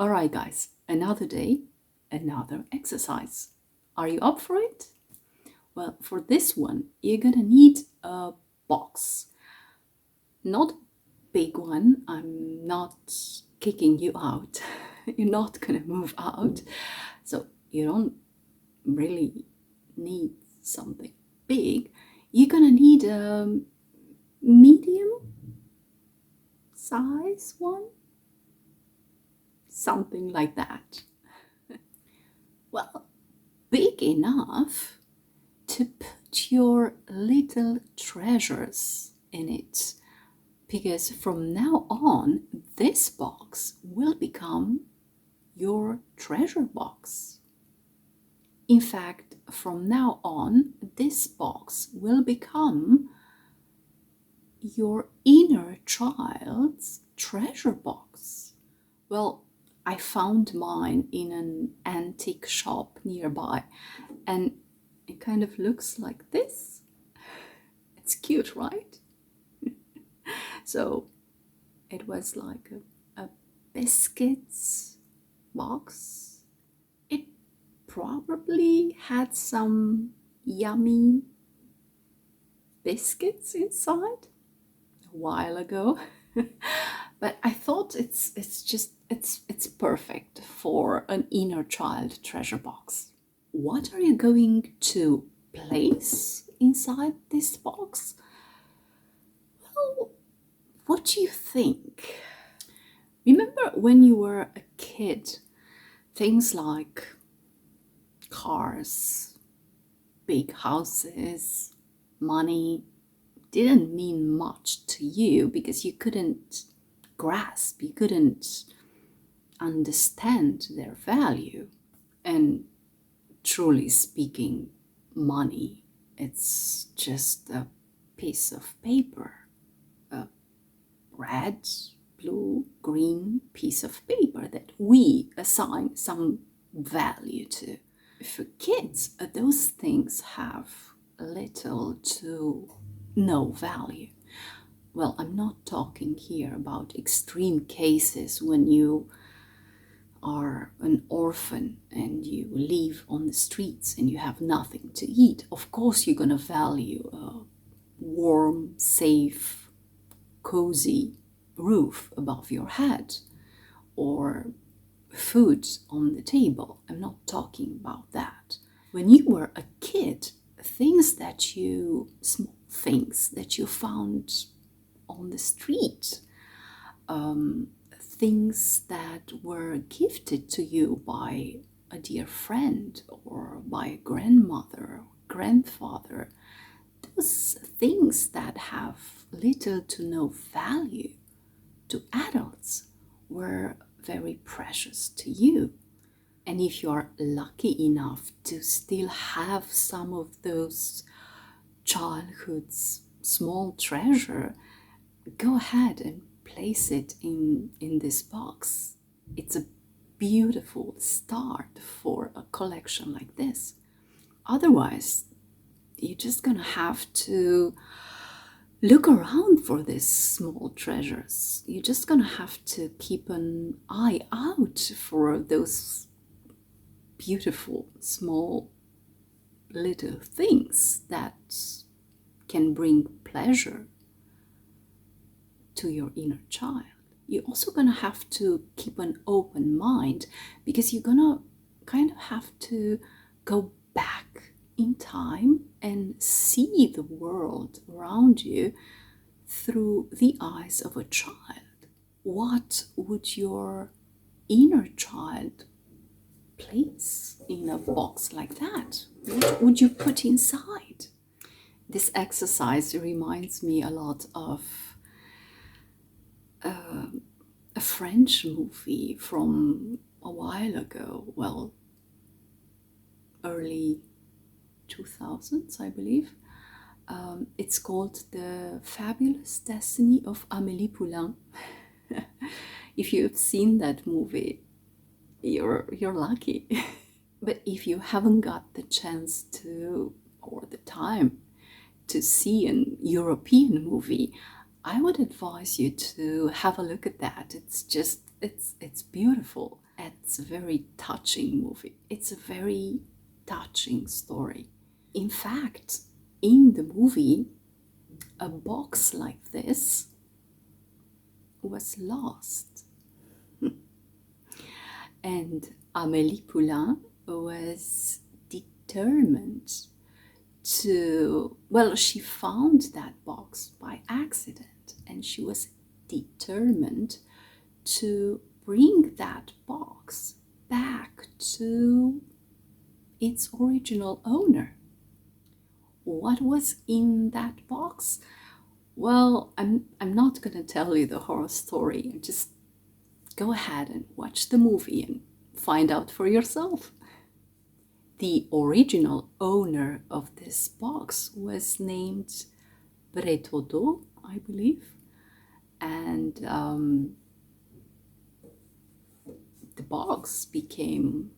All right, guys, another day, another exercise. Are you up for it? Well, for this one, you're gonna need a box. Not a big one. I'm not kicking you out. You're not gonna move out. So you don't really need something big. You're gonna need a medium size one. Something like that. Well, big enough to put your little treasures in it. Because from now on, this box will become your treasure box. In fact, from now on, this box will become your inner child's treasure box. Well, I found mine in an antique shop nearby, and it kind of looks like this. It's cute, right? So it was like a biscuits box. It probably had some yummy biscuits inside a while ago. But I thought it's perfect for an inner child treasure box. What are you going to place inside this box? Well, what do you think? Remember when you were a kid, things like cars, big houses, money didn't mean much to you because you couldn't grasp, you couldn't understand their value. And truly speaking, money, it's just a piece of paper, a red, blue, green piece of paper that we assign some value to. For kids, those things have little to no value. Well, I'm not talking here about extreme cases when you are an orphan and you live on the streets and you have nothing to eat. Of course, you're going to value a warm, safe, cozy roof above your head or food on the table. I'm not talking about that. When you were a kid, small things that you found on the street, things that were gifted to you by a dear friend or by a grandmother or grandfather, those things that have little to no value to adults were very precious to you. And if you are lucky enough to still have some of those childhood's small treasure, go ahead and place it in this box. It's a beautiful start for a collection like this. Otherwise, you're just gonna have to look around for these small treasures. You're just gonna have to keep an eye out for those beautiful small little things that can bring pleasure to your inner child. You're also gonna have to keep an open mind because you're gonna kind of have to go back in time and see the world around you through the eyes of a child. What would your inner child place in a box like that? What would you put inside? This exercise reminds me a lot of a French movie from a while ago, well, early 2000s, I believe. It's called The Fabulous Destiny of Amelie Poulain. If you've seen that movie, you're lucky. But if you haven't got the chance to, or the time to see an European movie, I would advise you to have a look at that. It's beautiful. it's a very touching movie. It's a very touching story. In fact, in the movie, a box like this was lost. And Amelie Poulain was determined to, well, she found that box by accident, and she was determined to bring that box back to its original owner. What was in that box? Well, I'm not gonna tell you the whole story. Just go ahead and watch the movie and find out for yourself. The original owner of this box was named Bretodo, I believe, and the box became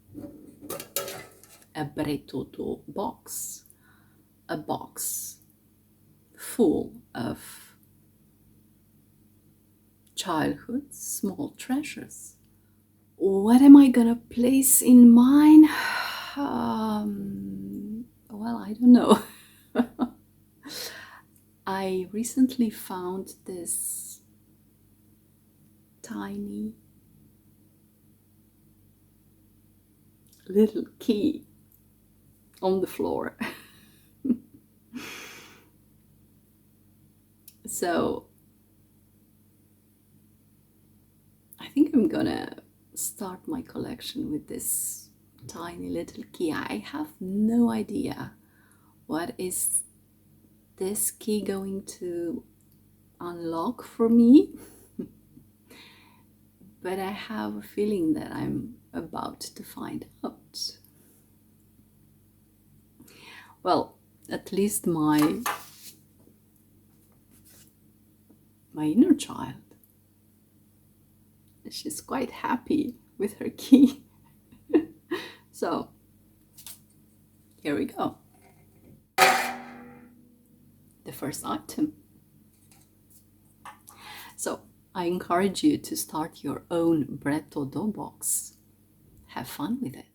a Bretodo box, a box full of childhood small treasures. What am I gonna place in mine? Well, I don't know. I recently found this tiny little key on the floor. So I think I'm gonna start my collection with this tiny little key. I have no idea what is this key going to unlock for me, but I have a feeling that I'm about to find out. Well, at least my inner child, she's quite happy with her key. So here we go. The first item. So I encourage you to start your own Bretodo box. Have fun with it.